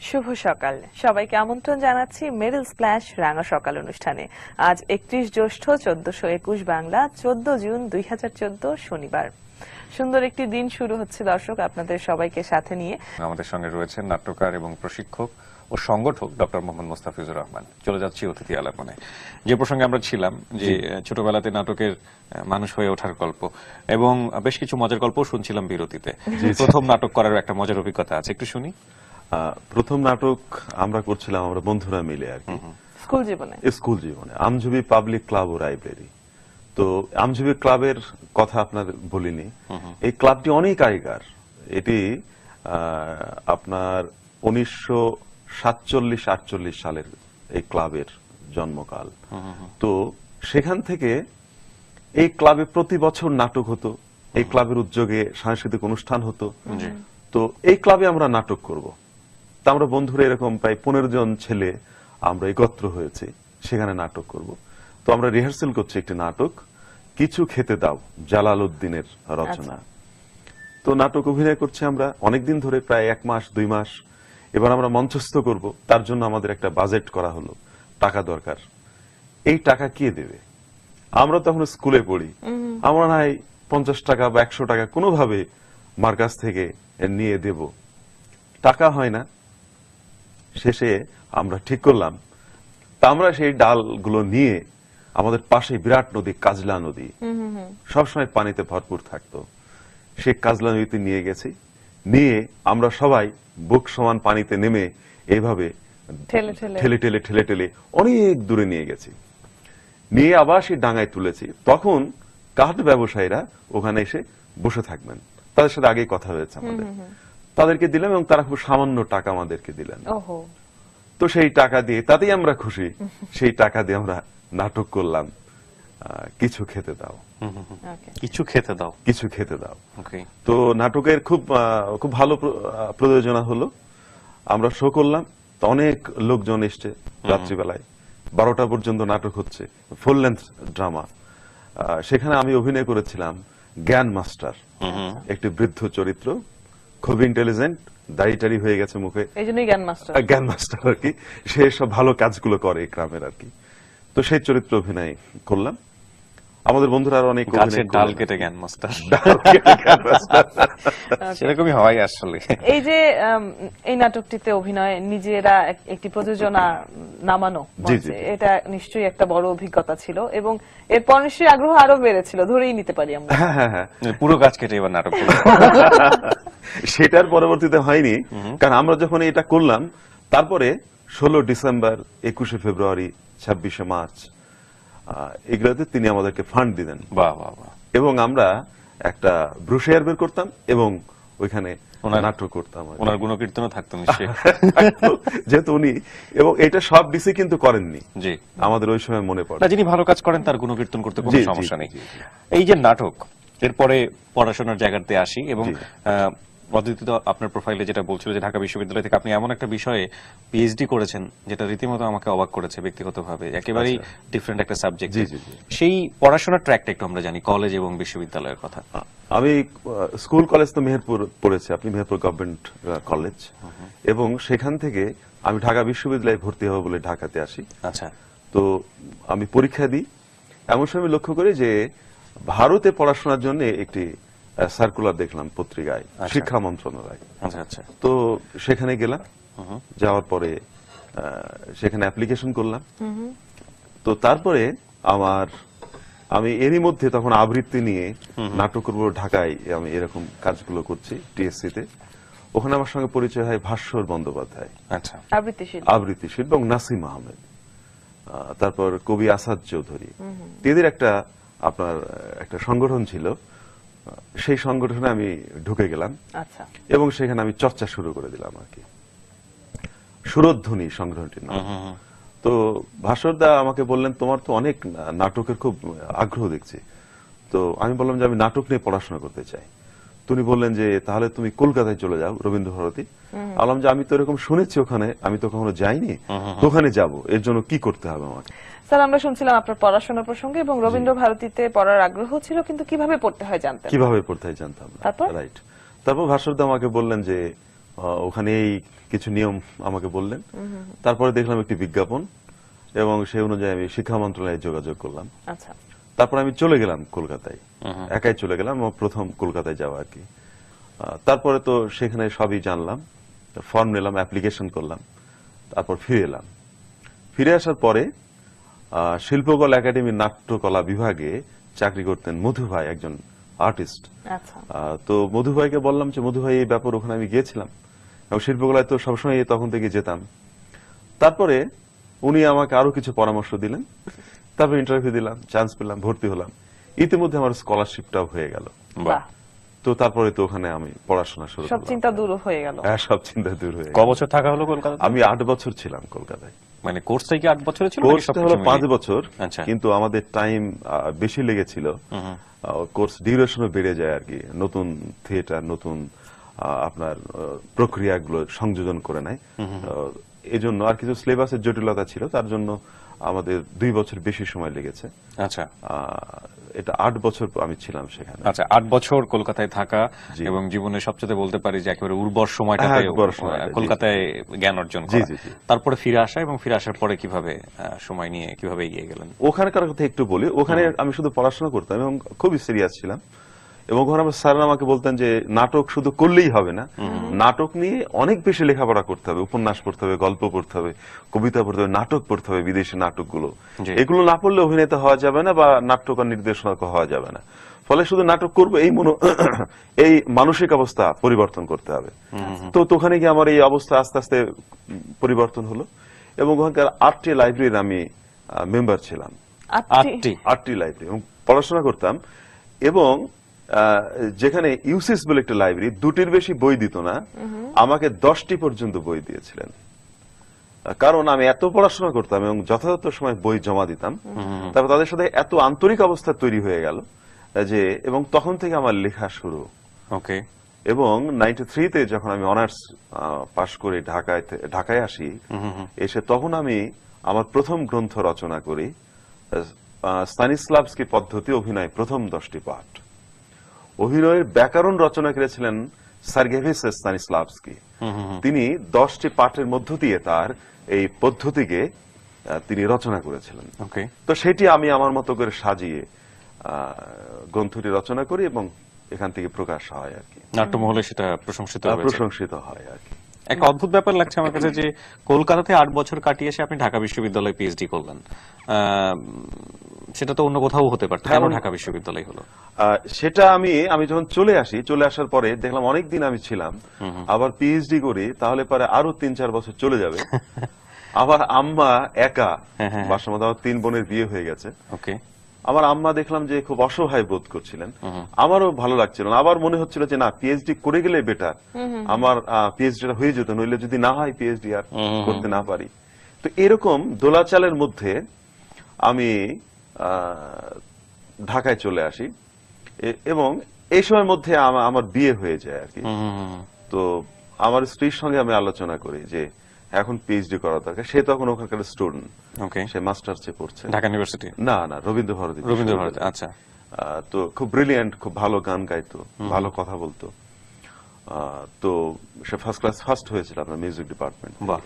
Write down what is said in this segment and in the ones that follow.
শুভ সকাল সবাইকে আমন্ত্রণ জানাচ্ছি মেরিল স্প্ল্যাশ রাঙা সকাল অনুষ্ঠানে। আজ 31 জ্যৈষ্ঠ 1421 বাংলা 14 জুন 2014 শনিবার। সুন্দর একটি দিন শুরু হচ্ছে দর্শক, আপনাদের সবাইকে সাথে নিয়ে আমাদের সঙ্গে রয়েছেন নাট্যকার এবং প্রশিক্ষক ও সংগঠক ডক্টর মোহাম্মদ মোস্তাফিজুর রহমান। চলে যাচ্ছি অতিথি আলাপনে। যে প্রসঙ্গে আমরা ছিলাম যে ছোটবেলাতে নাটকের মানুষ হয়ে ওঠার গল্প এবং বেশ কিছু মজার গল্প শুনছিলাম বিরতিতে। প্রথম নাটক করার একটা মজার অভিজ্ঞতা আছে, একটু শুনি। প্রথম নাটক আমরা করছিলাম আমরা বন্ধুরা মিলে আর কি স্কুল জীবনে আমঝুবি পাবলিক ক্লাব ও লাইব্রেরি। তো আমঝুবি ক্লাবের কথা আপনার বলিনি, এই ক্লাবটি অনেক আগেকার। এটি আপনার 1947-48 সালের এই ক্লাবের জন্মকাল। তো সেখান থেকে এই ক্লাবে প্রতি বছর নাটক হতো, এই ক্লাবের উদ্যোগে সাংস্কৃতিক অনুষ্ঠান হতো। তো এই ক্লাবে আমরা নাটক করব, তা আমরা বন্ধুরা এরকম প্রায় 15 জন ছেলে আমরা একত্র হয়েছি, সেখানে নাটক করব। তো আমরা রিহার্সেল করছি একটি নাটক, কিছু খেতে দাও, জালাল উদ্দিনের রচনা। তো নাটক অভিনয় করছি আমরা অনেকদিন ধরে, প্রায় 1 মাস 2 মাস। এবার আমরা মঞ্চস্থ করব, তার জন্য আমাদের একটা বাজেট করা হলো, টাকা দরকার। এই টাকা কে দেবে? আমরা তখন স্কুলে পড়ি, আমরা নাই 50 টাকা বা 100 টাকা কোনোভাবে মার কাছ থেকে নিয়ে দেব, টাকা হয় না। শেষে আমরা ঠিক করলাম, তা আমরা সেই ডালগুলো নিয়ে, আমাদের পাশে বিরাট নদী কাজলা নদী, সবসময় পানিতে ভরপুর থাকতো, সেই কাজলা নদীতে নিয়ে গেছি। নিয়ে আমরা সবাই বুক সমান পানিতে নেমে এইভাবে ঠেলে ঠেলে অনেক দূরে নিয়ে গেছি। নিয়ে আবার সেই ডাঙায় তুলেছি। তখন কাঠ ব্যবসায়ীরা ওখানে এসে বসে থাকবেন, তাদের সাথে আগেই কথা হয়েছে আমাদের, তাদেরকে দিলাম এবং তারা খুব সামান্য টাকা আমাদেরকে দিলেন। তো সেই টাকা দিয়ে, তাতেই আমরা খুশি, সেই টাকা দিয়ে আমরা নাটক করলাম কিছু খেতে দাও। কিছু খেতে দাও, কিছু খেতে দাও। তো নাটকের খুব খুব ভালো প্রযোজনা হলো, আমরা শো করলাম। তো অনেক লোকজন এসছে, রাত্রিবেলায় 12টা পর্যন্ত নাটক হচ্ছে, ফুল লেন্থ ড্রামা। সেখানে আমি অভিনয় করেছিলাম জ্ঞান মাস্টার, একটি বৃদ্ধ চরিত্র, খুব ইন্টেলিজেন্ট, দাড়ি হয়ে গেছে মুখে, এইজন্যই জ্ঞান মাস্টার আর কি। সে সব ভালো কাজগুলো করে গ্রামের আর কি। তো সেই চরিত্র অভিনয় করলাম। আমাদের বন্ধুরা আরো অনেক ডাল কেটে জ্ঞান মাস্টার, সেরকমই হয় আসলে। এই যে এই নাটকটিতে অভিনয়, নিজেরা একটি প্রযোজনা নামানো, এটা নিশ্চয়ই একটা বড় অভিজ্ঞতা ছিল এবং এরপর নিশ্চয়ই আগ্রহ আরো বেড়েছিল, ধরেই নিতে পারি আমরা। হ্যাঁ, পুরো গাছ কেটে এবার নাটক সেটার পরবর্তীতে হয়নি, কারণ আমরা যখন এটা করলাম, তারপরে 16 ডিসেম্বর, 21 ফেব্রুয়ারি, 26 মার্চ এগুলোতে তিনি আমাদেরকে ফান্ড দিলেন। এবং আমরা একটা ব্রোশিয়ার বের করতাম এবং ওইখানে নাটক করতাম। ওনার গুণকীর্তনও থাকতো নিশ্চয়ই, যেহেতু উনি, এবং এটা সব ডিসি কিন্তু করেননি, জি আমাদের ওই সময় মনে পড়ে। যিনি ভালো কাজ করেন তার গুণকীর্তন করতে কোনো সমস্যা নেই। এই যে নাটক, এরপরে পড়াশোনার জায়গাতে আসি এবং অদ্বিতীয় আপনার প্রোফাইলে যেটা বলছিল যে ঢাকা বিশ্ববিদ্যালয় থেকে আপনি এমন একটা বিষয়ে পিএইচডি করেছেন যেটা রীতিমতো আমাকে অবাক করেছে ব্যক্তিগতভাবে, একেবারেই ডিফারেন্ট একটা সাবজেক্ট। সেই পড়াশোনার ট্র্যাকটা একটু আমরা জানি, কলেজ এবং বিশ্ববিদ্যালয়ের কথা। আমি স্কুল কলেজ তো মেহেরপুর পড়েছি, আপনি মেহেরপুর গভর্নমেন্ট কলেজ, এবং সেখান থেকে আমি ঢাকা বিশ্ববিদ্যালয়ে ভর্তি হবো বলে ঢাকাতে আসি। আচ্ছা। তো আমি পরীক্ষা দিই, এমন সময় লক্ষ্য করি যে ভারতে পড়াশোনার জন্য একটি সার্কুলার দেখলাম পত্রিকায়, শিক্ষা মন্ত্রণালয়। তো সেখানে গেলাম, যাওয়ার পরে সেখানে অ্যাপ্লিকেশন করলাম। তো তারপরে আমি এরই মধ্যে তখন আবৃত্তি নিয়ে নাটক করবো ঢাকায়, আমি এরকম কাজগুলো করছি টিএসসি তে। ওখানে আমার সঙ্গে পরিচয় হয় ভাস্বর বন্দ্যোপাধ্যায়, আবৃত্তিশিল্পী, এবং নাসিম আহমেদ, তারপর কবি আসাদ চৌধুরী। এদের একটা সংগঠন ছিল, সেই সংগঠনে আমি ঢুকে গেলাম এবং সেখানে আমি চর্চা শুরু করে দিলাম আর কি, সুরধ্বনি সংগঠনটির নাম। তো ভাস্বরদা আমাকে বললেন, তোমার তো অনেক নাটকের খুব আগ্রহ দেখছি। তো আমি বললাম যে আমি নাটক নিয়ে পড়াশোনা করতে চাই। তিনি বললেন যে তাহলে তুমি কলকাতায় চলে যাও, রবীন্দ্র ভারতী। বললাম যে আমি তো এরকম শুনেছি ওখানে, আমি তো কখনো যাইনি, ওখানে যাব, এর জন্য কি করতে হবে আমাকে? স্যার, আমরা শুনছিলাম আপনার পড়াশোনার প্রসঙ্গে এবং রবীন্দ্র ভারতীতে পড়ার আগ্রহ ছিল, কিন্তু কিভাবে পড়তে হয় জানতাম, কিভাবে পড়তে হয় জানতাম না। রাইট। তারপর ভাস্বরদা আমাকে বললেন যে ওখানেই কিছু নিয়ম আমাকে বললেন। তারপরে দেখলাম একটি বিজ্ঞাপন এবং সেই অনুযায়ী আমি শিক্ষা মন্ত্রণালয়ে যোগাযোগ করলাম। আচ্ছা, তারপর আমি চলে গেলাম কলকাতায়, একাই চলে গেলাম, আমার প্রথম কলকাতায় যাওয়া আর কি। তারপরে তো সেখানে সবই জানলাম, ফর্ম নিলাম, অ্যাপ্লিকেশন করলাম, তারপর ফিরে এলাম। ফিরে আসার পরে শিল্পকলা একাডেমির নাট্যকলা বিভাগে চাকরি করতেন মধু ভাই, একজন আর্টিস্ট। আচ্ছা, তো মধু ভাইকে বললাম যে মধু ভাই এই ব্যাপার, ওখানে আমি গিয়েছিলাম এবং শিল্পকলায় তো সবসময় তখন থেকে যেতাম। তারপরে উনি আমাকে আরো কিছু পরামর্শ দিলেন, তারপর ইন্টারভিউ দিলাম, চান্স পেলাম, ভর্তি হলাম। ইতিমধ্যে আমার স্কলারশিপটাও হয়ে গেল। বাহ, তো তারপরে তো ওখানে আমি পড়াশোনা শুরু সব করলাম। চিন্তা দূর হয়ে গেল। হ্যাঁ, সব চিন্তা দূর হয়ে ক গেল। বছর থাকা হলো কলকাতায়? আমি 8 বছর ছিলাম কলকাতায়। মানে কোর্সটাই কি 8 বছরের ছিল নাকি কোর্সটা সবকিছু হলো মিলিয়ে? 5 বছর, আচ্ছা। কিন্তু আমাদের টাইম বেশি লেগেছিল। কোর্স ডিউরেশনও বেড়ে যায় আর কি, নতুন থিয়েটার, নতুন আপনার প্রক্রিয়াগুলো সংযোজন করে নেয়। এই জন্য আর কিছু সিলেবাসের জটিলতা ছিল, তার জন্য আমাদের 2 বছর বেশি সময় লেগেছে। আচ্ছা এটা 8 বছর আমি ছিলাম সেখানে। আচ্ছা, 8 বছর কলকাতায় থাকা জি। এবং জীবনের সবচেয়ে বলতে পারি যে একেবারে উর্বর সময়টাতে হ্যাঁ, উর্বর সময়টা, জি, কলকাতায় জ্ঞান অর্জন জি, করা। জি, জি। তারপরে ফিরে আসা এবং ফিরে আসার পরে কিভাবে সময় নিয়ে কিভাবে এগিয়ে গেলেন? ওখানকার কথা একটু বলি। ওখানে আমি শুধু পড়াশোনা করতাম এবং খুবই সিরিয়াস ছিলাম। এবং ওখানে আমার স্যার আমাকে বলতেন যে নাটক শুধু করলেই হবে না, নাটক নিয়ে অনেক বেশি লেখাপড়া করতে হবে, উপন্যাস পড়তে হবে, গল্প পড়তে হবে, কবিতা পড়তে হবে, নাটক পড়তে হবে, বিদেশি নাটকগুলো। জি। এগুলো না পড়লে অভিনেতা হওয়া যাবে না বা নাট্যকার নির্দেশক হওয়া যাবে না। ফলে শুধু নাটক করবো এই মানসিক অবস্থা পরিবর্তন করতে হবে। তো ওখানে গিয়ে আমার এই অবস্থা আস্তে আস্তে পরিবর্তন হলো এবং ওখানকার 8টি লাইব্রেরির আমি মেম্বার ছিলাম। 8টি? 8টি লাইব্রেরি এবং পড়াশোনা করতাম। এবং যেখানে ইউসিস বলে একটা লাইব্রেরি, 2টির বেশি বই দিত না, আমাকে 10টি পর্যন্ত বই দিয়েছিলেন। কারণ আমি এত পড়াশোনা করতাম এবং যথাযথ সময় বই জমা দিতাম। তারপর তাদের সাথে এত আন্তরিক অবস্থা তৈরি হয়ে গেল যে, এবং তখন থেকে আমার লেখা শুরু। ওকে। এবং 93-তে যখন আমি অনার্স পাশ করে ঢাকায় আসি, এসে তখন আমি আমার প্রথম গ্রন্থ রচনা করি, স্তানিস্লাভস্কি পদ্ধতি অভিনয় প্রথম 10টি পাঠ। অভিনয়ের ব্যাকরণ রচনা করেছিলেন সার্গেভিচ স্তানিস্লাভস্কি। তিনি 10টি পাঠের মধ্য দিয়ে তার এই পদ্ধতিকে তিনি রচনা করেছিলেন। ওকে। তো সেটি আমি আমার মতো করে সাজিয়ে গ্রন্থটি রচনা করি এবং এখান থেকে প্রকাশ হয় আর কি, নাট্যমহলে সেটা প্রশংসিত হয়েছে। প্রশংসিত হয় আর কি। এক অদ্ভুত ব্যাপার লাগছে আমার কাছে যে কলকাতাতে 8 বছর কাটিয়ে এসে আপনি ঢাকা বিশ্ববিদ্যালয়ে পিএইচডি করলেন। সেটা তো অন্য কোথাও হতে পারত, কেন ঢাকা বিশ্ববিদ্যালয় হলো? সেটা আমি যখন চলে আসার পরে দেখলাম অনেকদিন আমি ছিলাম, আবার পিএইচডি করি, তাহলে পরে আরো 3-4 বছর চলে যাবে। আবার আম্মা একা বাসার মধ্যে, আমার 3 বোনের বিয়ে হয়ে গেছে। ওকে। আমার আম্মা দেখলাম যে খুব অসহায় বোধ করছিলেন, আমারও ভালো লাগছিল না। আবার মনে হচ্ছিল যে না, পিএইচডি করে গেলে বেটার, আমার পিএইচডিটা হয়ে যেত, নইলে যদি না হয় পিএইচডি আর করতে না পারি। তো এরকম দোলাচালের মধ্যে আমি ঢাকায় চলে আসি এবং এই সময়ের মধ্যে আমার বিয়ে হয়ে যায় আর কি। তো আমার স্ত্রীর সঙ্গে আমি আলোচনা করি যে এখন পিএইচডি করা দরকার। সে তখন ওখানকার স্টুডেন্ট, ওকে। সে মাস্টার্সে পড়ছে ঢাকা ইউনিভার্সিটি? না, রবীন্দ্র ভারতী। আচ্ছা। তো খুব ব্রিলিয়ান্ট, খুব ভালো গান গাইতো, ভালো কথা বলতো। তো সে ফার্স্ট ক্লাস ফার্স্ট হয়েছিল আপনার মিউজিক ডিপার্টমেন্ট। বাহ।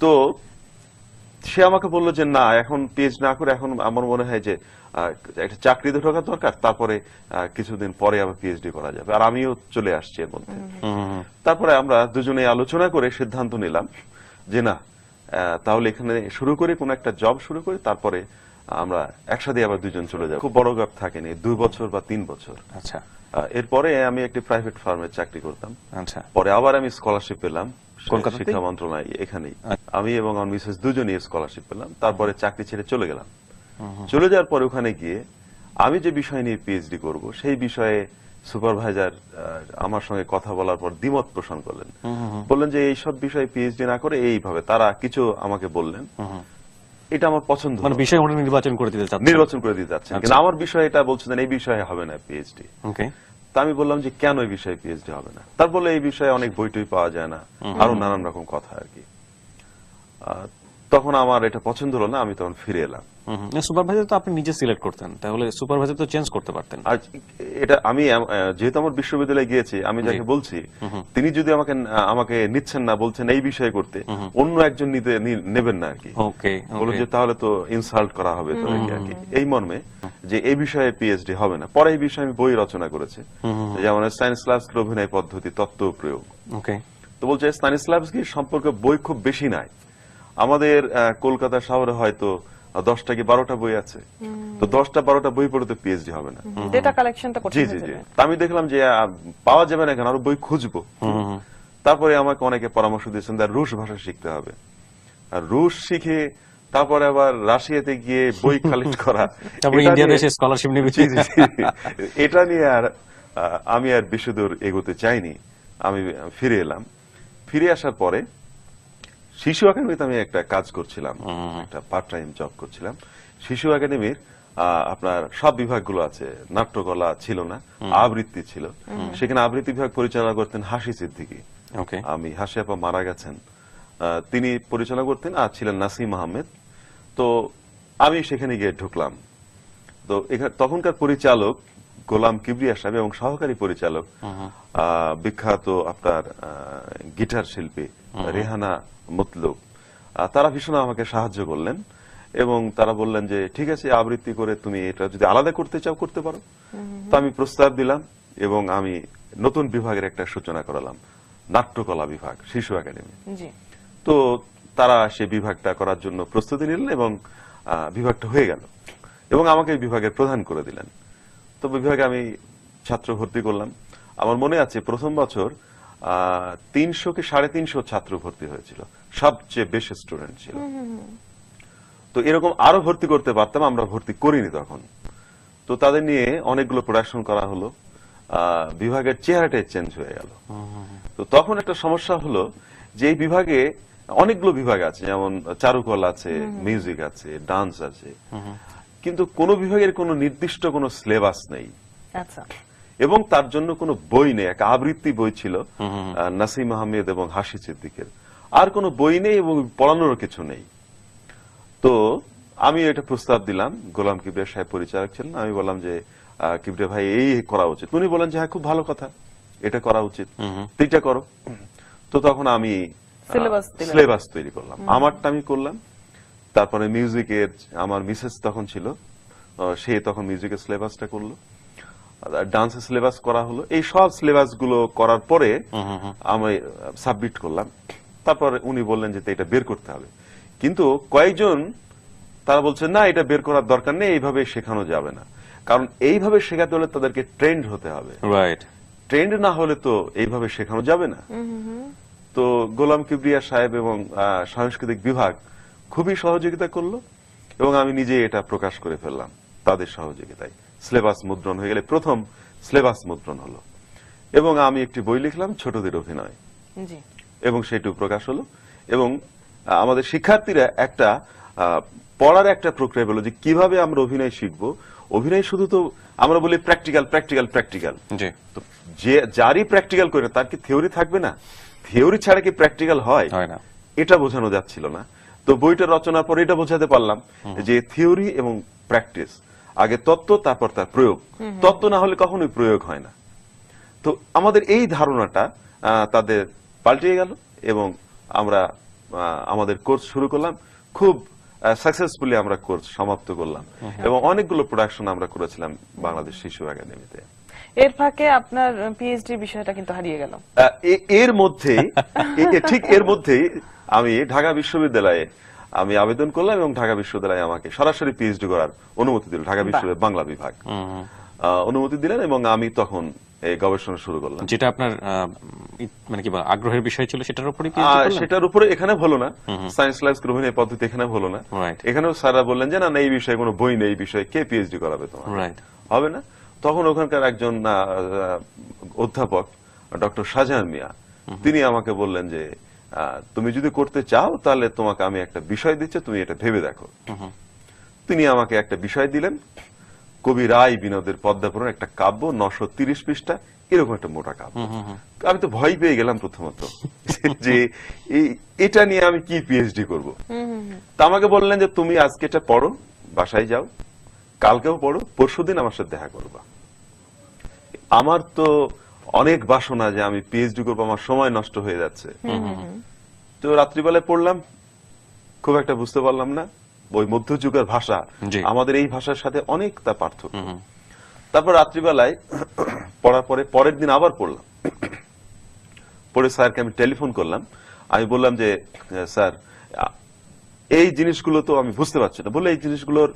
তো সে আমাকে বললো যে না, এখন পিএইচডি না করে এখন আমার মনে হয় যে একটা চাকরিতে ঢোকা দরকার, তারপরে কিছুদিন পরে আবার পিএইচডি করা যাবে। আর আমিও চলে আসছি এর মধ্যে। তারপরে আমরা দুজনে আলোচনা করে সিদ্ধান্ত নিলাম যে না, তাহলে এখানে শুরু করি, কোন একটা জব শুরু করি, তারপরে আমরা একসাথে আবার দুজন চলে যাবো। খুব বড় গ্যাপ থাকেনি, 2 বছর বা 3 বছর। আচ্ছা। এরপরে আমি একটি প্রাইভেট ফার্মে চাকরি করতাম। আচ্ছা। পরে আবার আমি স্কলারশিপ পেলাম কলকাতাতেই? শিক্ষা মন্ত্রণালয় এখানেই। আমি এবং আমার মিসেস দুজনেই স্কলারশিপ পেলাম। তারপরে চাকরি ছেড়ে চলে গেলাম। চলে যাওয়ার পরে ওখানে গিয়ে আমি যে বিষয় নিয়ে পিএইচডি করব, সেই বিষয়ে সুপারভাইজার আমার সঙ্গে কথা বলার পর দ্বিমত পোষণ করলেন। বললেন যে এইসব বিষয়ে পিএইচডি না করে এইভাবে, তারা কিছু আমাকে বললেন, এটা আমার পছন্দ, মানে বিষয় ওটা নির্বাচন করে দিতে চাচ্ছেন? নির্বাচন করে দিতে চাচ্ছেন, কিন্তু আমার বিষয় এটা বলছেন এই বিষয়ে হবে না পিএইচডি। ওকে। তা আমি বললাম যে কেন এই বিষয়ে পিএইচডি হবে না? তার বলে এই বিষয়ে অনেক বই টই পাওয়া যায় না, আরো নানান রকম কথা আর কি। তখন আমার এটা পছন্দ হলো না, আমি তখন ফিরে এলাম। সুপারভাইজার তো আপনি নিজে সিলেক্ট করতেন, তাহলে সুপারভাইজার তো চেঞ্জ করতে পারতেন। আর এটা আমি যেহেতু আমার বিশ্ববিদ্যালয়ে গিয়েছি, আমি যাকে বলছি তিনি যদি আমাকে নিচ্ছেন না, বলছেন এই বিষয়ে করতে, অন্য একজন নেবেন না আর কি। ওকে, বলে যে তাহলে তো ইনসাল্ট করা হবে তাদেরকে আর কি, এই মর্মে যে এই বিষয়ে পিএইচডি হবে না। পরে এই বিষয়ে আমি বই রচনা করেছি, যেমন স্ট্যানিস্লাভস্কির অভিনয় পদ্ধতি তত্ত্ব ও প্রয়োগ। ওকে, তো বলছে স্ট্যানিস্লাভস্কি সম্পর্কে বই খুব বেশি নাই, আমাদের কলকাতা শহরে হয়তো 10টা কি 12টা বই আছে, তো 10টা 12টা বই পড়ে তো পিএইচডি হবে না। ডেটা কালেকশনটা করতে জি জি জি। তা আমি দেখলাম যে পাওয়া যাবে না, কেন আরো বই খুঁজবো। তারপরে আমাকে অনেকে পরামর্শ দিয়েছেন রুশ ভাষা শিখতে হবে, আর রুশ শিখে তারপরে আবার রাশিয়াতে গিয়ে বই কালেক্ট করা, তারপর ইন্ডিয়াতে এসে স্কলারশিপ নেবে। এটা নিয়ে আর আমি আর বেশি দূর এগোতে চাইনি। আমি ফিরে এলাম। ফিরে আসার পরে শিশু একাডেমিতে আমি একটা কাজ করছিলাম, একটা পার্ট টাইম জব করছিলাম। শিশু একাডেমির আপনার সব বিভাগগুলো আছে, নাট্যকলা ছিল না, আবৃত্তি ছিল। সেখানে আবৃত্তি বিভাগ পরিচালনা করতেন হাসি সিদ্দিকী। আমি হাসি আপা মারা গেছেন, তিনি পরিচালনা করতেন, আর ছিলেন নাসিম আহমেদ। তো আমি সেখানে গিয়ে ঢুকলাম। তো তখনকার পরিচালক গোলাম কিবরিয়া সাহেব এবং সহকারী পরিচালক বিখ্যাত আপনার গিটার শিল্পী রেহানা মতলুব, তারা ভীষণ আমাকে সাহায্য করলেন এবং তারা বললেন যে ঠিক আছে, আবৃত্তি করে তুমি এটা যদি আলাদা করতে চাও করতে পারো। তো আমি প্রস্তাব দিলাম এবং আমি নতুন বিভাগের একটা সূচনা করালাম, নাট্যকলা বিভাগ, শিশু একাডেমি। তো তারা সে বিভাগটা করার জন্য প্রস্তুতি নিলেন এবং বিভাগটা হয়ে গেল এবং আমাকে বিভাগের প্রধান করে দিলেন। তো বিভাগে আমি ছাত্র ভর্তি করলাম। আমার মনে আছে প্রথম বছর 300 কি 350 ছাত্র ভর্তি হয়েছিল, সবচেয়ে বেশি স্টুডেন্ট ছিল। তো এরকম আরো ভর্তি করতে পারতাম, আমরা ভর্তি করিনি তখন। তো তাদের নিয়ে অনেকগুলো প্রোডাকশন করা হলো, বিভাগের চেহারাটাই চেঞ্জ হয়ে গেল। তো তখন একটা সমস্যা হলো যে এই বিভাগে অনেকগুলো বিভাগ আছে, যেমন চারুকলা আছে, মিউজিক আছে, ডান্স আছে, কিন্তু কোন বিভাগের কোনো নির্দিষ্ট কোনো সিলেবাস নেই। এবং তার জন্য কোনো বই নেই। এক আবৃত্তি বই ছিল নাসিম আহমেদ এবং হাসি সিদ্দিকের, আর কোনো বই নেই এবং পড়ানোর কিছু নেই। তো আমি এটা প্রস্তাব দিলাম, গোলাম কিবরিয়া সাহেব পরিচালক ছিলেন। আমি বললাম যে কিবরিয়া ভাই এই করা উচিত। উনি বলেন যে হ্যাঁ, খুব ভালো কথা, এটা করা উচিত, এটা করো। তো তখন আমি সিলেবাস তৈরি করলাম, আমারটা আমি করলাম। তারপরে মিউজিকের আমার মিসেস তখন ছিল, সে তখন মিউজিকের সিলেবাসটা করলো, ডান্সের সিলেবাস করা হলো। এই সব সিলেবাস গুলো করার পরে আমি সাবমিট করলাম। তারপরে উনি বললেন যে এটা বের করতে হবে, কিন্তু কয়েকজন তারা বলছে না, এটা বের করার দরকার নেই, এইভাবে শেখানো যাবে না, কারণ এইভাবে শেখাতে হলে তাদেরকে ট্রেন্ড হতে হবে। ট্রেন্ড না হলে তো এইভাবে শেখানো যাবে না। তো গোলাম কিবরিয়া সাহেব এবং সাংস্কৃতিক বিভাগ খুবই সহযোগিতা করলো এবং আমি নিজে এটা প্রকাশ করে ফেললাম তাদের সহযোগিতায়। সিলেবাস মুদ্রণ হয়ে গেলে প্রথম সিলেবাস মুদ্রণ হলো এবং আমি একটি বই লিখলাম, ছোটদের অভিনয়, এবং সেটিও প্রকাশ হলো। এবং আমাদের শিক্ষার্থীরা একটা পড়ার একটা প্রক্রিয়া বলো যে কিভাবে আমরা অভিনয় শিখবো। অভিনয় শুধু তো আমরা বলি প্র্যাকটিক্যাল প্র্যাকটিক্যাল প্র্যাকটিক্যাল, তো যে যারই প্র্যাকটিক্যাল করে তার কি থিওরি থাকবে না? থিওরি ছাড়া কি প্র্যাকটিক্যাল হয় না? এটা বোঝানো যাচ্ছিল না। তো বইটা রচনার পর এটা বোঝাতে পারলাম যে থিওরি এবং প্র্যাকটিস, আগে তত্ত্ব তারপর তার প্রয়োগ। তত্ত্ব না হলে কখনোই প্রয়োগ হয় না। তো আমাদের এই ধারণাটা তাদের পাল্টে গেল এবং আমরা আমাদের কোর্স শুরু করলাম। খুব সাকসেসফুলি আমরা কোর্স সমাপ্ত করলাম এবং অনেকগুলো প্রোডাকশন আমরা করেছিলাম বাংলাদেশ শিশু একাডেমিতে। এর ফাঁকে আপনার পিএইচডি বিষয়টা কিন্তু হারিয়ে গেল। এর মধ্যেই আমি ঢাকা বিশ্ববিদ্যালয়ে আমি আবেদন করলাম এবং ঢাকা বিশ্ববিদ্যালয় আমাকে সরাসরি পিএইচডি করার অনুমতি দিল। ঢাকা বিশ্ববিদ্যালয় বাংলা বিভাগ অনুমতি দিলেন এবং আমি তখন এই গবেষণা শুরু করলাম। যেটা আপনার মানে কি আগ্রহের বিষয় ছিল সেটার উপরে, সেটার উপরে এখানে হলো না। সায়েন্স ল্যাবস অভিনয় পদ্ধতি এখানে হলো না। এখানেও স্যাররা বললেন যে না, এই বিষয়ে কোনো বই নেই, এই বিষয়ে কে পিএইচডি করাবে, তোমার হবে না। তখন ওখানকার একজন অধ্যাপক ডক্টর শাহজাহান মিয়া, তিনি আমাকে বললেন যে তুমি যদি করতে চাও তাহলে তোমাকে আমি একটা বিষয় দিচ্ছি, তুমি এটা ভেবে দেখো। তিনি আমাকে একটা বিষয় দিলেন, কবি রায় বিনোদের পদ্মাপুরাণ একটা কাব্য, 930 পৃষ্ঠা, এরকম একটা মোটা কাব্য। আমি তো ভয় পেয়ে গেলাম প্রথমত যে এটা নিয়ে আমি কি পিএইচডি করব। তা আমাকে বললেন যে তুমি আজকে এটা পড়ো, বাসায় যাও, কালকেও পড়ো, পরশুদিন আমার সাথে দেখা করবা। আমার তো অনেক বাসনা যে আমি পিএইচডি করবো, আমার সময় নষ্ট হয়ে যাচ্ছে। তো রাত্রিবেলায় পড়লাম, খুব একটা বুঝতে পারলাম না। ওই মধ্যযুগের ভাষা জি। আমাদের এই ভাষার সাথে অনেকটা পার্থক্য। তারপর রাত্রিবেলায় পড়ার পরে পরের দিন আবার পড়লাম, পরে স্যারকে আমি টেলিফোন করলাম। আমি বললাম যে স্যার, এই জিনিসগুলো তো আমি বুঝতে পারছি না। বলে এই জিনিসগুলোর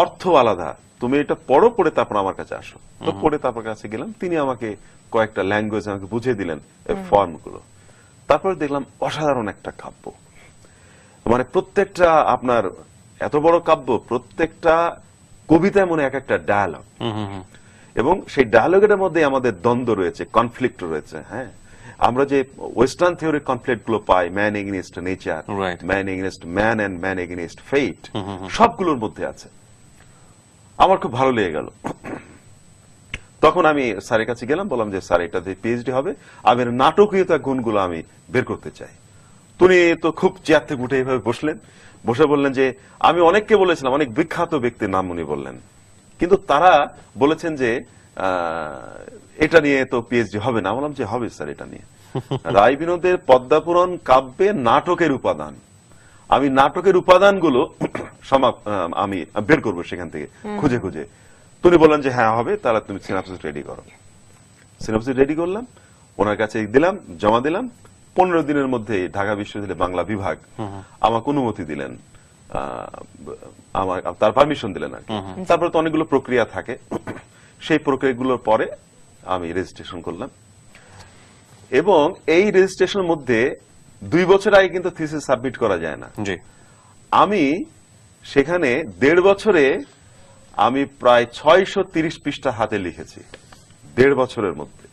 অর্থ আলাদা, তুমি এটা পড়ো, পড়ে তারপর আমার কাছে আসো। তো পড়ে তারপর কাছে গেলাম, তিনি আমাকে কয়েকটা ল্যাঙ্গুয়েজ আমাকে বুঝিয়ে দিলেন, ফর্ম গুলো। তারপর দেখলাম অসাধারণ একটা কাব্য, মানে প্রত্যেকটা আপনার এত বড় কাব্য, প্রত্যেকটা কবিতায় মনে এক একটা ডায়ালগ, এবং সেই ডায়ালগের মধ্যে আমাদের দ্বন্দ্ব রয়েছে, কনফ্লিক্ট রয়েছে। হ্যাঁ, আমরা যে ওয়েস্টার্ন থিওরির কনফ্লিক্ট গুলো পাই, man against nature, Right. Man against man and man against fate, সবগুলোর মধ্যে আছে। আমার খুব ভালো লেগে গেল। তখন আমি স্যারের কাছে গেলাম, বললাম যে স্যার, এটাতে পিএইচডি হবে, আমি এর নাটকীয়তা গুণগুলো আমি বের করতে চাই। তিনি তো খুব চেয়ার থেকে উঠে এইভাবে বসলেন, বসে বললেন যে আমি অনেককে বলেছিলাম, অনেক বিখ্যাত ব্যক্তির নাম উনি বললেন, কিন্তু তারা বলেছেন যে এটা নিয়ে তো পিএইচডি হবে না। বললাম যে হবে স্যার, এটা নিয়ে। রায় বিনোদের পদ্মাপুরাণ কাব্যে নাটকের উপাদান, আমি নাটকের উপাদানগুলো আমি বের করবো সেখান থেকে খুঁজে খুঁজে। তিনি বললেন যে হ্যাঁ হবে, তাহলে তুমি সিনাপসিস রেডি করো। সিনাপসিস রেডি করলাম, ওনার কাছে দিলাম, জমা দিলাম। 15 দিনের মধ্যে ঢাকা বিশ্ববিদ্যালয় বাংলা বিভাগ আমাকে অনুমতি দিলেন, আমার তার পারমিশন দিলেন আর কি। তারপরে তো অনেকগুলো প্রক্রিয়া থাকে, সেই প্রক্রিয়াগুলোর পরে আমি রেজিস্ট্রেশন করলাম। এবং এই রেজিস্ট্রেশনের মধ্যে 2 বছর আগে কিন্তু থিসিস সাবমিট করা যায় না। জি। আমি সেখানে 1.5 বছরে আমি প্রায় 630 পৃষ্ঠা হাতে লিখেছি, 1.5 বছরের মধ্যে।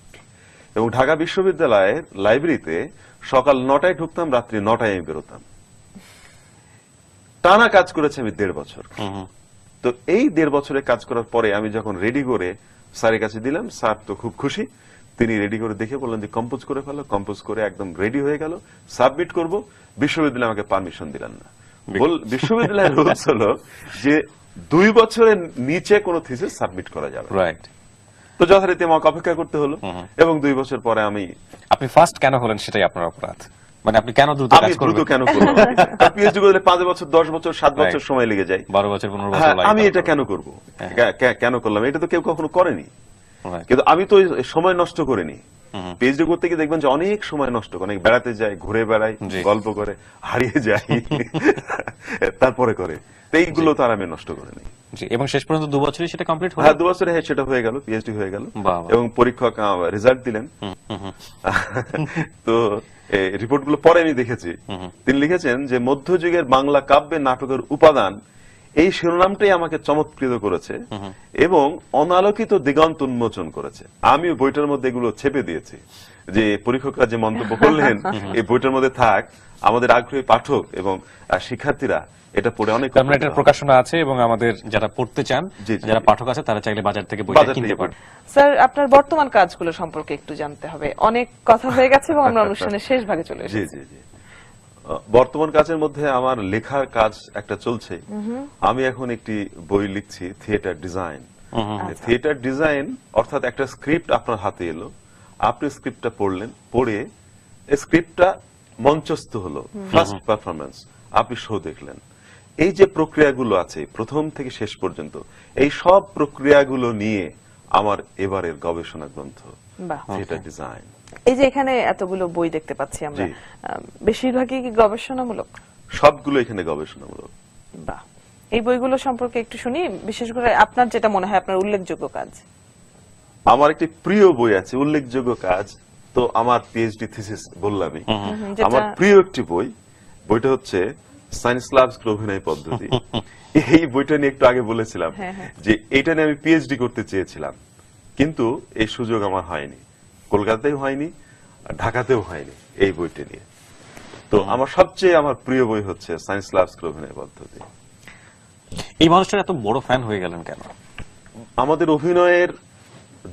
এবং ঢাকা বিশ্ববিদ্যালয়ের লাইব্রেরিতে সকাল 9টায় ঢুকতাম, রাত্রি 9টায় আমি বেরোতাম। টানা কাজ করেছি আমি 1.5 বছর। তো এই 1.5 বছরে কাজ করার পরে আমি যখন রেডি করে স্যারের কাছে দিলাম, স্যার তো খুব খুশি। তিনি রেডি করে দেখে বললেন যে কম্পোজ করে ফেলো। কম্পোজ করে একদম রেডি হয়ে গেল, সাবমিট করব। বিশ্ববিদ্যালয় আমাকে পারমিশন দিলেন না। বিশ্ববিদ্যালয়ের রুলস হলো যে 2 বছরের নিচে কোনো থিসিস সাবমিট করা যাবে। রাইট। তো যথারীতি আমাকে অপেক্ষা করতে হলো, এবং 2 বছর পরে আপনি ফার্স্ট কেন হলেন সেটাই আপনার অপরাধ, মানে আপনি কেন দ্রুত আমি কাজ করবেন? দ্রুত কেন করবো? পিএইচডি করলে 5 বছর, 10 বছর, 7 বছর সময় লেগে যায়। 12 বছর, 15 বছর হ্যাঁ, লাগে। আমি এটা কেন করব? কেন করলাম? এটা তো কেউ কখনো করেনি। Right. কিন্তু আমি তো সময় নষ্ট করিনি। পিএইচডি করতে গিয়ে দেখবেন যে অনেক সময় নষ্ট করে, অনেক বেড়াতে যায়, ঘুরে বেড়াই, জি। গল্প করে, হারিয়ে যায়, তারপরে করে। তো এইগুলো তো আর আমি নষ্ট করিনি। জি, এবং শেষ পর্যন্ত 2 বছরই সেটা কমপ্লিট হলো। হ্যাঁ, 2 বছরে সেটা হয়ে গেল, পিএইচডি হয়ে গেল। বাহ, বাহ। এবং পরীক্ষক রেজাল্ট দিলেন। তো রিপোর্ট গুলো পরে আমি দেখেছি। তিনি লিখেছেন যে মধ্যযুগের বাংলা কাব্যে নাটকের উপাদান, এই শিরোনামটাই আমাকে চমৎকৃত করেছে এবং অনালোকিত দিগন্ত উন্মোচন করেছে। আমি বইটার মধ্যে এগুলো ছেপে দিয়েছি, যে পরীক্ষকরা যে মন্তব্য করলেন এই বইটার মধ্যে থাক, আমাদের আগ্রহী পাঠক এবং শিক্ষার্থীরা এটা পড়ে অনেক তার মানে এটার প্রকাশনা আছে, এবং আমাদের যারা পড়তে চান, জি, জি, যারা জি। পাঠক আছে, তারা চাইলে বাজার থেকে বইটা বাজার কিনতে থেকে পারে। স্যার, আপনার বর্তমান কাজগুলো সম্পর্কে একটু জানতে হবে। অনেক কথা হয়ে গেছে এবং আমরা অনুষ্ঠানের শেষ ভাগে চলে জি এসেছি। জি জি। বর্তমান কাজের মধ্যে আমার লেখার কাজ একটা চলছে। আমি এখন একটি বই লিখছি, থিয়েটার ডিজাইন। থিয়েটার ডিজাইন অর্থাৎ একটা স্ক্রিপ্ট আপনার হাতে এলো, আপনি স্ক্রিপ্টটা পড়লেন, পড়ে স্ক্রিপ্টটা মঞ্চস্থ হলো, ফার্স্ট পারফরমেন্স, আপনি শো দেখলেন। এই যে প্রক্রিয়াগুলো আছে প্রথম থেকে শেষ পর্যন্ত, এই সব প্রক্রিয়াগুলো নিয়ে আমার এবারের গবেষণা গ্রন্থ বাহ। Theatre design. এই যে এখানে এতগুলো বই দেখতে পাচ্ছি আমরা, জি। বেশিরভাগই কি গবেষণামূলক? সবগুলো এখানে গবেষণামূলক। বাহ। এই বইগুলো সম্পর্কে একটু শুনি, বিশেষ করে আপনার যেটা মনে হয় আপনার উল্লেখযোগ্য কাজ। আমার একটি প্রিয় বই আছে, উল্লেখযোগ্য কাজ তো আমার পিএইচডি থিসিস বললামই। যেটা- আমার প্রিয় একটি বই, বইটা হচ্ছে স্টানিস্লাভস্কির অভিনয় পদ্ধতি। এই বইটা নিয়ে একটু আগে বলেছিলাম হ্যাঁ, হ্যাঁ। যে এটা নিয়ে আমি পিএইচডি করতে চেয়েছিলাম, কিন্তু এই সুযোগ আমার হয়নি, কলকাতাতেও হয়নি, ঢাকাতেও হয়নি এই বইটা নিয়ে। তো আমার প্রিয় বই হচ্ছে স্টানিস্লাভস্কির অভিনয় পদ্ধতি। এই মানুষটার এত বড় ফ্যান হয়ে গেলেন কেন? আমাদের অভিনয়ের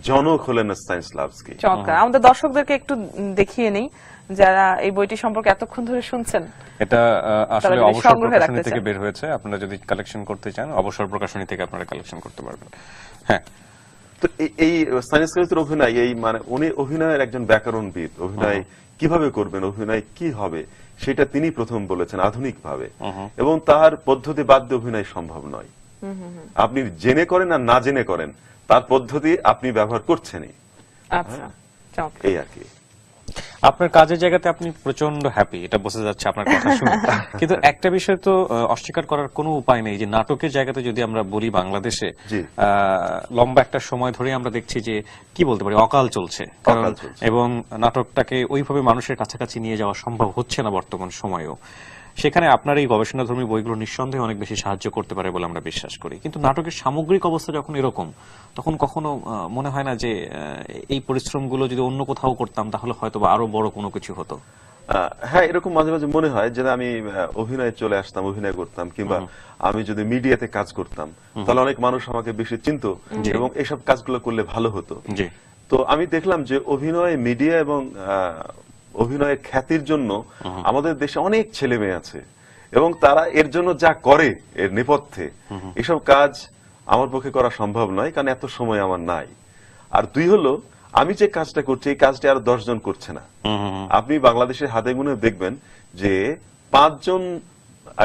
জনক হলেন স্টানিস্লাভস্কি। চমৎকার। আমাদের দর্শকদেরকে একটু দেখিয়ে নেই যারা এই বইটি সম্পর্কে এতক্ষণ ধরে শুনছেন, এটা আসলে যদি অবসর সংগ্রহে প্রকাশনী রাখতে থেকে চান। বের হয়েছে। আপনারা যদি কালেকশন করতে চান অবসর প্রকাশনী থেকে আপনারা কালেকশন করতে পারবেন। হ্যাঁ, তো এই সায়েন্স কলেজের অভিনয়, এই মানে উনি অভিনয়ের একজন ব্যাকরণবিদ, অভিনয় কিভাবে করবেন, অভিনয় কি হবে সেটা তিনি প্রথম বলেছেন আধুনিক ভাবে, এবং তার পদ্ধতি বাদ দিয়ে অভিনয় সম্ভব নয়। আপনি জেনে করেন আর না জেনে করেন, তার পদ্ধতি আপনি ব্যবহার করছেনই, আচ্ছা, চমৎকার। এই আর কি। আপনার কাজের জায়গাতে আপনি প্রচন্ড হ্যাপি, এটা বোঝা যাচ্ছে আপনার কথা শুনে। কিন্তু একটা বিষয় তো অস্বীকার করার কোনো উপায় নেই যে নাটকের জায়গাতে যদি আমরা বলি বাংলাদেশে জি। লম্বা একটা সময় ধরে আমরা দেখছি যে কি বলতে পারি অকাল চলছে, কারণ অকাল চলছে। এবং নাটকটাকে ওইভাবে মানুষের কাছাকাছি নিয়ে যাওয়া সম্ভব হচ্ছে না বর্তমান সময়েও। সেখানে আপনার এই গবেষণাধর্মী বইগুলো নিঃসন্দেহে অনেক বেশি সাহায্য করতে পারে বলে আমরা বিশ্বাস করি। কিন্তু নাটকের সামগ্রিক অবস্থা যখন এরকম, তখন কখনো মনে হয় না যে এই পরিশ্রমগুলো যদি অন্য কোথাও করতাম তাহলে হয়তো বা আরো বড় কোনো কিছু হতো? হ্যাঁ, এরকম মাঝে মাঝে মনে হয় যে আমি অভিনয়ে চলে আসতাম, অভিনয় করতাম, কিংবা আমি যদি মিডিয়াতে কাজ করতাম তাহলে অনেক মানুষ আমাকে বেশি চিনতো এবং এসব কাজগুলো করলে ভালো হতো। জি। তো আমি দেখলাম যে অভিনয়, মিডিয়া এবং অভিনয়ের খ্যাতির জন্য আমাদের দেশে অনেক ছেলে মেয়ে আছে, এবং তারা এর জন্য যা করে এর নেপথ্যে, এসব কাজ আমার পক্ষে করা সম্ভব নয়, কারণ এত সময় আমার নাই। আর দুই হলো, আমি যে কাজটা করছি এই কাজটা আর 10 জন করছে না। আপনি বাংলাদেশের হাতে গুনে দেখবেন যে 5 জন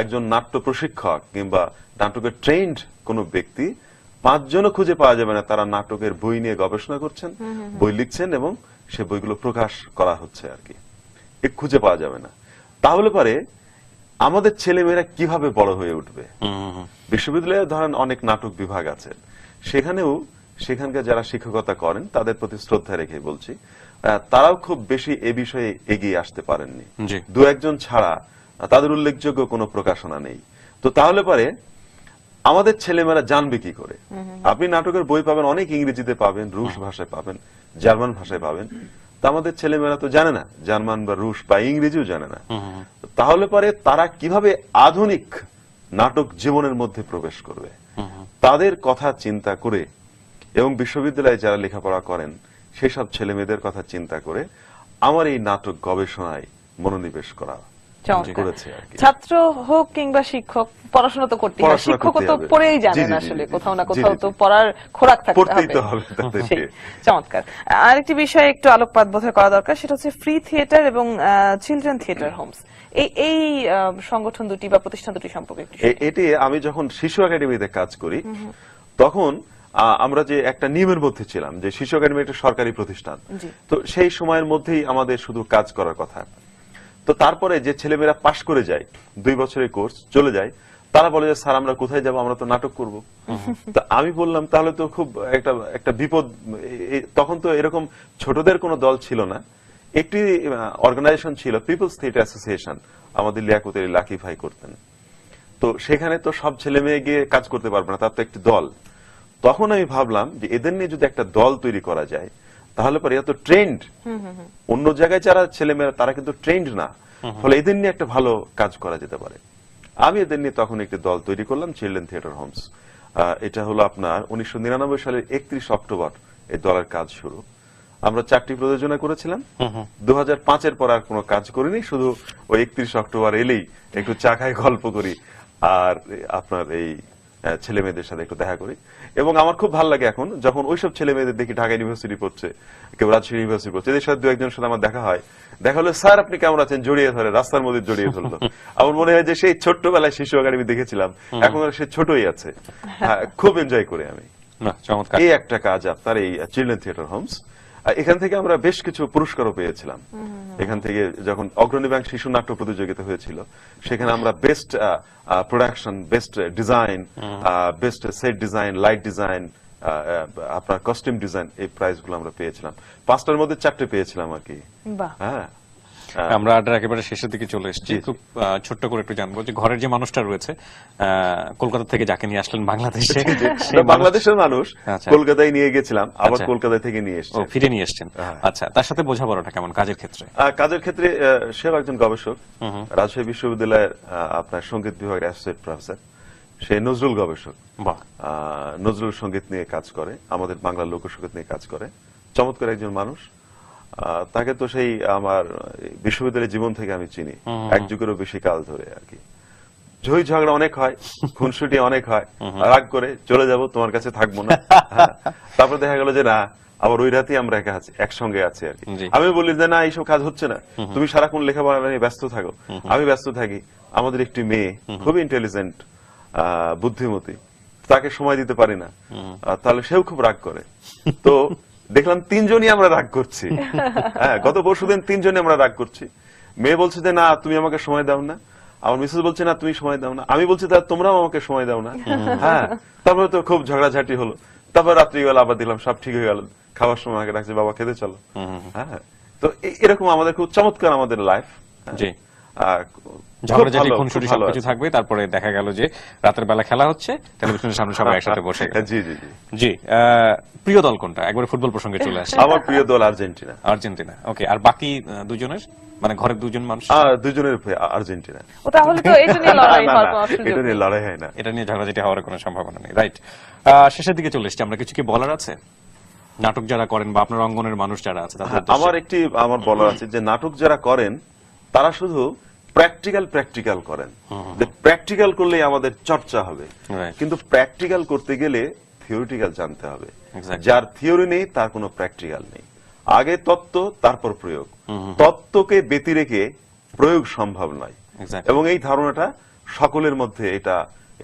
একজন নাট্য প্রশিক্ষক কিংবা নাটকের ট্রেন্ড কোন ব্যক্তি, 5 জনও খুঁজে পাওয়া যাবে না তারা নাটকের বই নিয়ে গবেষণা করছেন, বই লিখছেন এবং সে বইগুলো প্রকাশ করা হচ্ছে আর কি, এ খুঁজে পাওয়া যাবে না। তাহলে পরে আমাদের ছেলেমেয়েরা কিভাবে বড় হয়ে উঠবে? বিশ্ববিদ্যালয়ে ধরেন অনেক নাটক বিভাগ আছে, সেখানেও সেখানকার যারা শিক্ষকতা করেন তাদের প্রতি শ্রদ্ধা রেখে বলছি, তারাও খুব বেশি এ বিষয়ে এগিয়ে আসতে পারেননি। জি। দু একজন ছাড়া তাদের উল্লেখযোগ্য কোনো প্রকাশনা নেই। তো তাহলে পরে আমাদের ছেলেমেয়েরা জানবে কি করে? আপনি নাটকের বই পাবেন, অনেক ইংরেজিতে পাবেন, রুশ ভাষায় পাবেন, জার্মান ভাষায় পাবেন, তা আমাদের ছেলেমেয়েরা তো জানে না জার্মান বা রুশ বা ইংরেজিও জানে না। তাহলে পরে তারা কিভাবে আধুনিক নাটক জীবনের মধ্যে প্রবেশ করবে? তাদের কথা চিন্তা করে এবং বিশ্ববিদ্যালয়ে যারা লেখাপড়া করেন সেসব ছেলে মেয়েদের কথা চিন্তা করে আমার এই নাটক গবেষণায় মনোনিবেশ করা চমৎকার। করেছে আর কি। ছাত্র হোক কিংবা শিক্ষক, পড়াশোনা তো করতেই হবে, পড়াশোনা শিক্ষকও করতেই তো হবে। পড়েই জি, জানেন জি, জি, আসলে, জি, কোথাও না জি, কোথাও জি, তো জি। পড়ার খোরাক থাকতে পড়তেই হবে। তো হবে তাদেরকে। সেই, চমৎকার। আরেকটি বিষয়ে একটু আলোকপাত বোধহয় করা দরকার, সেটা হচ্ছে ফ্রি থিয়েটার এবং চিলড্রেন থিয়েটার হোমস। এই সংগঠন দুটি বা প্রতিষ্ঠান দুটি সম্পর্কে একটু শুনি। এটি আমি যখন শিশু একাডেমিতে কাজ করি তখন আমরা যে একটা নিয়মের মধ্যে ছিলাম যে শিশু একাডেমি একটা সরকারি প্রতিষ্ঠান, জি। তো সেই সময়ের মধ্যেই আমাদের শুধু কাজ করার কথা। তো তারপরে যে ছেলেমেয়েরা পাশ করে যায়, 2 বছরের কোর্স চলে যায়, তারা বলে যে স্যার আমরা কোথায় যাব, আমরা তো নাটক করব। তা আমি বললাম তাহলে তো খুব একটা বিপদ। তখন তো এরকম ছোটদের কোনো দল ছিল না, একটি অর্গানাইজেশন ছিল পিপলস থিয়েটার অ্যাসোসিয়েশন, আমাদের লিয়াকতের লাকি ভাই করতেন। তো সেখানে তো সব ছেলে মেয়ে গিয়ে কাজ করতে পারবে না, তার তো একটি দল। তখন আমি ভাবলাম যে এদের নিয়ে যদি একটা দল তৈরি করা যায় তাহলে পরে এত ট্রেন্ড, অন্য জায়গায় যারা ছেলেমেয়েরা তারা কিন্তু ট্রেন্ড না, ফলে এদের নিয়ে একটা ভালো কাজ করা যেতে পারে। আমি এদের নিয়ে তখন একটি দল তৈরি করলাম, চিলড্রেন থিয়েটার হোমস। এটা হলো আপনার 1999 সালের 31 অক্টোবর এই দলের কাজ শুরু। আমরা 4টি প্রযোজনা করেছিলাম। 2005-এর পর আর কোনো কাজ করিনি, শুধু ওই 31 অক্টোবর এলেই একটু চা খাই, গল্প করি, আর আপনার এই ছেলে মেয়েদের সাথে একটু দেখা করি। এবং আমার খুব ভালো লাগে এখন যখন ওইসব ছেলে মেয়েদের দেখি ঢাকা ইউনিভার্সিটি পড়ছে, কেউ রাজশাহী ইউনিভার্সিটি পড়ছে, এদের সাথে 2-1জনের সাথে আমার দেখা হয়, দেখা হলো স্যার আপনি কেমন আছেন, জড়িয়ে ধরে রাস্তার মধ্যে জড়িয়ে ধরলো। আমার মনে হয় যে সেই ছোট্টবেলায় শিশু একাডেমি দেখেছিলাম, এখন আর সে ছোটই আছে। খুব এনজয় করি আমি। না, চমৎকার। এই একটা কাজ আপনার এই চিলড্রেন থিয়েটার হোমস, এখান থেকে আমরা বেশ কিছু পুরস্কারও পেয়েছিলাম। এখান থেকে যখন অগ্রণী ব্যাংক শিশু নাট্য প্রতিযোগিতা হয়েছিল, সেখানে আমরা best production, best design, best set design, light design, আপনার কস্টিউম ডিজাইন, এই প্রাইজ গুলো আমরা পেয়েছিলাম। 5টার মধ্যে 4টে পেয়েছিলাম আর কি। বাহ। হ্যাঁ, আমরা আড্ডার একেবারে শেষের দিকে চলে এসেছি। খুব ছোট্ট করে একটু জানবো যে ঘরের যে মানুষটা রয়েছে কলকাতা থেকে, যাকে নিয়ে আসলেন বাংলাদেশে, সেই বাংলাদেশের মানুষ আচ্ছা। কলকাতায় নিয়ে গেছিলাম, আবার আচ্ছা। কলকাতা থেকে নিয়ে এসেছি। ও, ফিরে নিয়ে এসেছেন। হ্যাঁ। আচ্ছা, তার সাথে বোঝাপড়াটা কেমন কাজের ক্ষেত্রে? কাজের ক্ষেত্রে সেও একজন গবেষক, রাজশাহী বিশ্ববিদ্যালয়ের আপনার সঙ্গীত বিভাগের অ্যাসোসিয়েট প্রফেসর। সে নজরুল গবেষক, বাহ। নজরুল সঙ্গীত নিয়ে কাজ করে, আমাদের বাংলা লোকসঙ্গীত নিয়ে কাজ করে। চমৎকার একজন মানুষ। তাকে তো সেই আমার বিশ্ববিদ্যালয়ের জীবন থেকে আমি চিনি, এক যুগেরও বেশি কাল ধরে আর কি। ঝই ঝগড়া অনেক হয়, খুনসুটি অনেক হয়, রাগ করে চলে যাব, তোমার কাছে থাকবো না। হ্যাঁ। তারপর দেখা গেল যে না, আবার ওই রাতেই আমরা একসঙ্গে আছি আর কি। জি। আমি বলি যে না, এইসব কাজ হচ্ছে না, তুমি সারাক্ষণ লেখাপড়া নিয়ে ব্যস্ত থাকো, আমি ব্যস্ত থাকি। আমাদের একটি মেয়ে খুবই ইন্টেলিজেন্ট, বুদ্ধিমতী, তাকে সময় দিতে পারি না, তাহলে সেও খুব রাগ করে। তো দেখলাম তিনজনই আমরা রাগ করছি। হ্যাঁ, গত পরশুদিন তিনজনই আমরা রাগ করছি। মেয়ে বলছে যে না, তুমি আমাকে সময় দাও না, আমার মিসেস বলছে না, তুমি সময় দাও না, আমি বলছি তা তোমরাও আমাকে সময় দাও না। হ্যাঁ, তারপরে তো খুব ঝগড়াঝাটি হলো। তারপর রাত্রিবেলা আবার দিলাম, সব ঠিক হয়ে গেল। খাওয়ার সময় আমাকে ডাকছে, বাবা খেতে চলো। হ্যাঁ, তো এরকম আমাদের খুব চমৎকার আমাদের লাইফ। জি, খুব ঝগড়াঝাটি ভালো, খুনসুটি খুব ভালো সবকিছু আছে। থাকবে। তারপরে দেখা গেল যে রাতের বেলা খেলা হচ্ছে, টেলিভিশনের সামনে সবাই একসাথে বসে গেল। জি জি জি। জি, প্রিয় দল কোনটা? একবার ফুটবল প্রসঙ্গে চলে আসে। আমার প্রিয় দল আর্জেন্টিনা। আর্জেন্টিনা। ওকে, আর বাকি দুজনের, মানে ঘরের দুজন মানুষ? দুজনের আর্জেন্টিনা। ও তাহলে তো এটা নিয়ে লড়াই না, হওয়ার না, কোনো সুযোগ এটা নিয়ে নেই। লড়াই হয় না। এটা নিয়ে ঝগড়াঝাটি হওয়ার কোনো সম্ভাবনা নেই, রাইট? শেষের দিকে চলে এসেছি আমরা, কিছু কি বলার আছে? নাটক যারা করেন বা আপনার অঙ্গনের মানুষ যারা আছে তাদের উদ্দেশ্যে। আমার বলার আছে যে নাটক যারা করেন তারা শুধু প্র্যাকটিক্যাল করেন। প্র্যাকটিক্যাল করলেই আমাদের চর্চা হবে, Right. কিন্তু প্র্যাকটিক্যাল করতে গেলে থিওরিটিক্যাল জানতে হবে। Exactly. যার থিওরি নেই তার কোনো প্র্যাকটিক্যাল নেই। আগে তত্ত্ব, তারপর প্রয়োগ। তত্ত্বকে ব্যতি রেখে প্রয়োগ সম্ভব নয়। Exactly. এবং এই ধারণাটা সকলের মধ্যে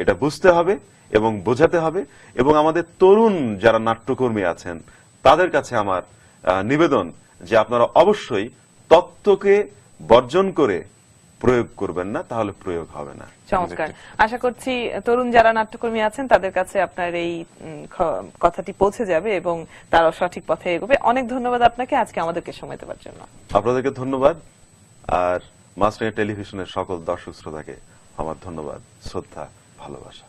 এটা বুঝতে হবে এবং বোঝাতে হবে। এবং আমাদের তরুণ যারা নাট্যকর্মী আছেন তাদের কাছে আমার নিবেদন যে আপনারা অবশ্যই তত্ত্বকে বর্জন করে প্রয়োগ করবেন না, তাহলে প্রয়োগ হবে না। চমৎকার। আশা করছি তরুণ যারা নাট্যকর্মী আছেন তাদের কাছে আপনার এই কথাটি পৌঁছে যাবে এবং তারা সঠিক পথে এগোবে। অনেক ধন্যবাদ আপনাকে আজকে আমাদেরকে সময় দেওয়ার জন্য। আপনাদেরকে ধন্যবাদ, আর মাস টেলিভিশনের সকল দর্শক শ্রোতাকে আমার ধন্যবাদ, শ্রদ্ধা, ভালোবাসা।